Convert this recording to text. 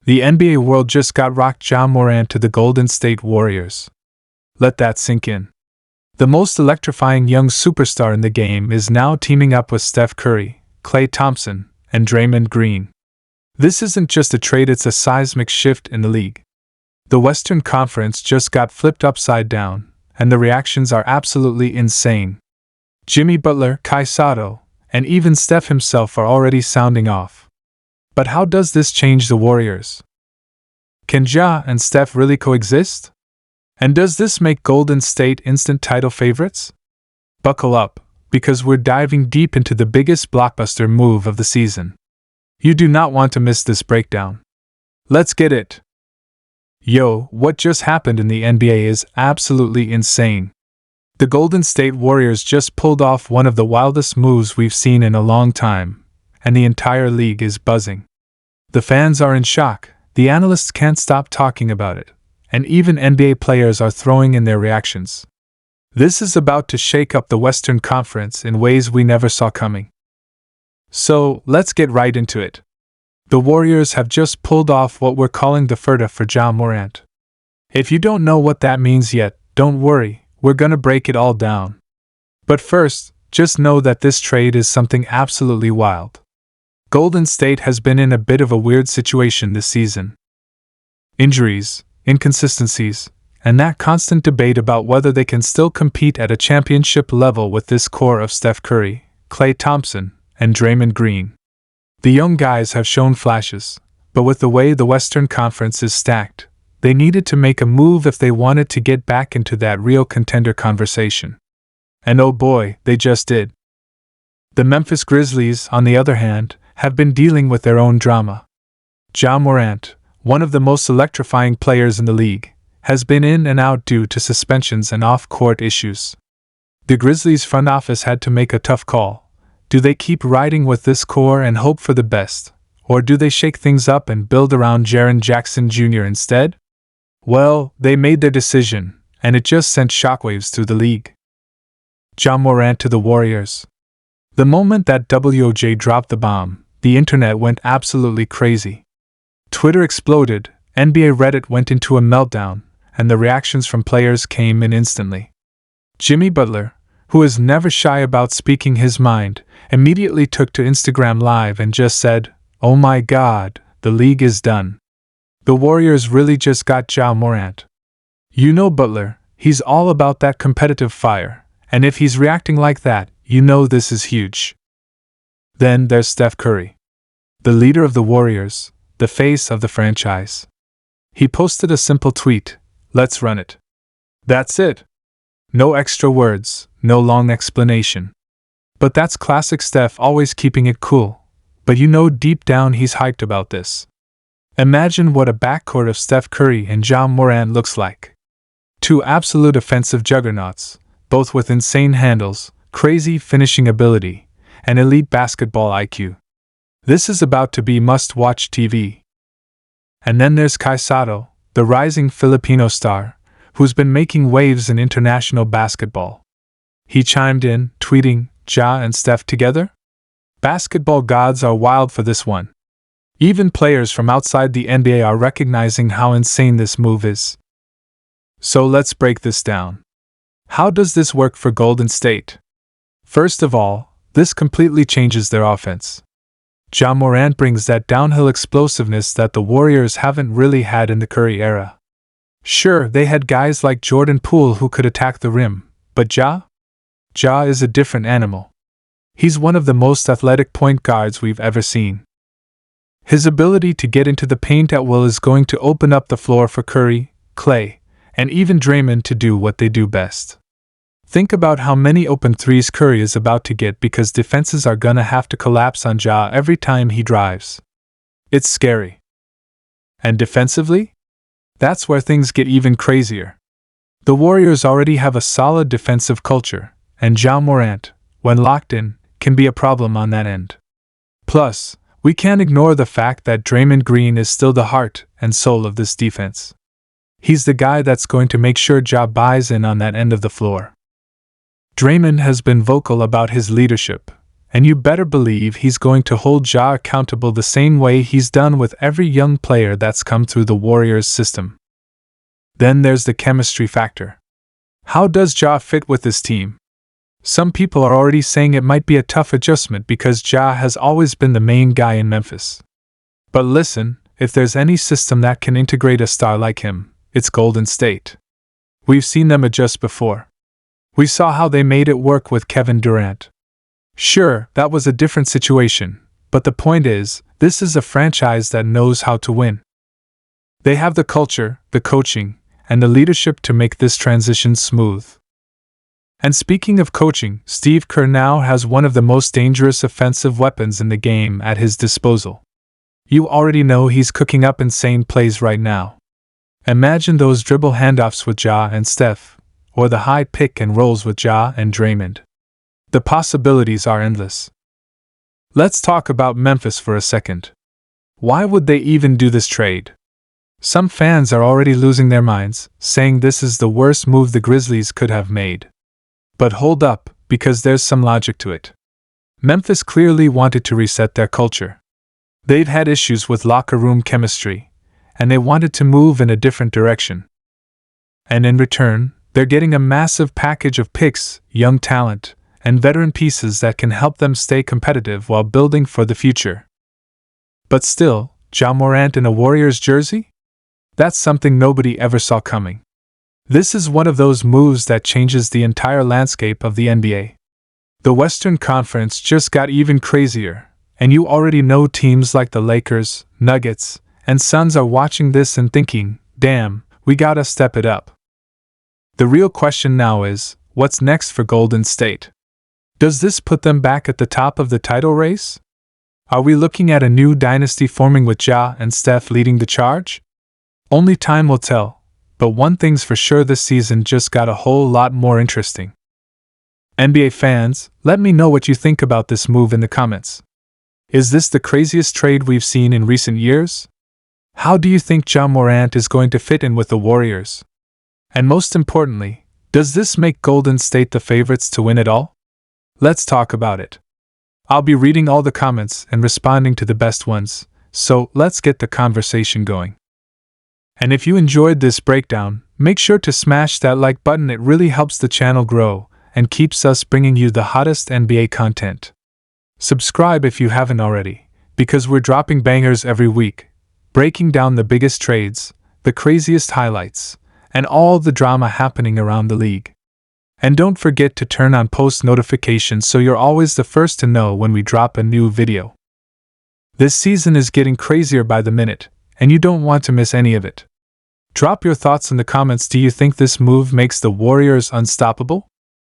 The NBA world just got rocked. Ja Morant to the Golden State Warriors. Let that sink in. The most electrifying young superstar in the game is now teaming up with Steph Curry, Klay Thompson, and Draymond Green. This isn't just a trade, it's a seismic shift in the league. The Western Conference just got flipped upside down, and the reactions are absolutely insane. Jimmy Butler, Kai Sotto, and even Steph himself are already sounding off. But how does this change the Warriors? Can Ja and Steph really coexist? And does this make Golden State instant title favorites? Buckle up, because we're diving deep into the biggest blockbuster move of the season. You do not want to miss this breakdown. Let's get it! Yo, what just happened in the NBA is absolutely insane. The Golden State Warriors just pulled off one of the wildest moves we've seen in a long time, and the entire league is buzzing. The fans are in shock, the analysts can't stop talking about it, and even NBA players are throwing in their reactions. This is about to shake up the Western Conference in ways we never saw coming. So, let's get right into it. The Warriors have just pulled off what we're calling the FIRTA for Ja Morant. If you don't know what that means yet, don't worry, we're gonna break it all down. But first, just know that this trade is something absolutely wild. Golden State has been in a bit of a weird situation this season. Injuries, inconsistencies, and that constant debate about whether they can still compete at a championship level with this core of Steph Curry, Klay Thompson, and Draymond Green. The young guys have shown flashes, but with the way the Western Conference is stacked, they needed to make a move if they wanted to get back into that real contender conversation. And oh boy, they just did. The Memphis Grizzlies, on the other hand, have been dealing with their own drama. Ja Morant, one of the most electrifying players in the league, has been in and out due to suspensions and off-court issues. The Grizzlies front office had to make a tough call. Do they keep riding with this core and hope for the best, or do they shake things up and build around Jaren Jackson Jr. instead? Well, they made their decision, and it just sent shockwaves through the league. Ja Morant to the Warriors. The moment that WOJ dropped the bomb, the internet went absolutely crazy. Twitter exploded, NBA Reddit went into a meltdown, and the reactions from players came in instantly. Jimmy Butler, who is never shy about speaking his mind, immediately took to Instagram Live and just said, "Oh my God, the league is done. The Warriors really just got Ja Morant." You know Butler, he's all about that competitive fire, and if he's reacting like that, you know this is huge. Then there's Steph Curry, the leader of the Warriors, the face of the franchise. He posted a simple tweet, "Let's run it." That's it. No extra words, no long explanation. But that's classic Steph, always keeping it cool. But you know deep down he's hyped about this. Imagine what a backcourt of Steph Curry and Ja Morant looks like. Two absolute offensive juggernauts, both with insane handles, crazy finishing ability, and elite basketball IQ. This is about to be must-watch TV. And then there's Kai Sotto, the rising Filipino star, who's been making waves in international basketball. He chimed in, tweeting, "Ja and Steph together? Basketball gods are wild for this one." Even players from outside the NBA are recognizing how insane this move is. So let's break this down. How does this work for Golden State? First of all, this completely changes their offense. Ja Morant brings that downhill explosiveness that the Warriors haven't really had in the Curry era. Sure, they had guys like Jordan Poole who could attack the rim, but Ja is a different animal. He's one of the most athletic point guards we've ever seen. His ability to get into the paint at will is going to open up the floor for Curry, Klay, and even Draymond to do what they do best. Think about how many open threes Curry is about to get because defenses are gonna have to collapse on Ja every time he drives. It's scary. And defensively? That's where things get even crazier. The Warriors already have a solid defensive culture, and Ja Morant, when locked in, can be a problem on that end. Plus, we can't ignore the fact that Draymond Green is still the heart and soul of this defense. He's the guy that's going to make sure Ja buys in on that end of the floor. Draymond has been vocal about his leadership, And you better believe he's going to hold Ja accountable the same way he's done with every young player that's come through the Warriors system. Then there's the chemistry factor. How does Ja fit with this team? Some people are already saying it might be a tough adjustment because Ja has always been the main guy in Memphis. But listen, if there's any system that can integrate a star like him, it's Golden State. We've seen them adjust before. We saw how they made it work with Kevin Durant. Sure, that was a different situation, but the point is, this is a franchise that knows how to win. They have the culture, the coaching, and the leadership to make this transition smooth. And speaking of coaching, Steve Kerr now has one of the most dangerous offensive weapons in the game at his disposal. You already know he's cooking up insane plays right now. Imagine those dribble handoffs with Ja and Steph, or the high pick and rolls with Ja and Draymond. The possibilities are endless. Let's talk about Memphis for a second. Why would they even do this trade? Some fans are already losing their minds, saying this is the worst move the Grizzlies could have made. But hold up, because there's some logic to it. Memphis clearly wanted to reset their culture. They've had issues with locker room chemistry, and they wanted to move in a different direction. And in return, they're getting a massive package of picks, young talent, and veteran pieces that can help them stay competitive while building for the future. But still, Ja Morant in a Warriors jersey? That's something nobody ever saw coming. This is one of those moves that changes the entire landscape of the NBA. The Western Conference just got even crazier, and you already know teams like the Lakers, Nuggets, and Suns are watching this and thinking, damn, we gotta step it up. The real question now is, what's next for Golden State? Does this put them back at the top of the title race? Are we looking at a new dynasty forming with Ja and Steph leading the charge? Only time will tell, but one thing's for sure, this season just got a whole lot more interesting. NBA fans, let me know what you think about this move in the comments. Is this the craziest trade we've seen in recent years? How do you think Ja Morant is going to fit in with the Warriors? And most importantly, does this make Golden State the favorites to win it all? Let's talk about it. I'll be reading all the comments and responding to the best ones, so let's get the conversation going. And if you enjoyed this breakdown, make sure to smash that like button. It really helps the channel grow and keeps us bringing you the hottest NBA content. Subscribe if you haven't already, because we're dropping bangers every week, breaking down the biggest trades, the craziest highlights, and all the drama happening around the league. And don't forget to turn on post notifications so you're always the first to know when we drop a new video. This season is getting crazier by the minute, and you don't want to miss any of it. Drop your thoughts in the comments. Do you think this move makes the Warriors unstoppable?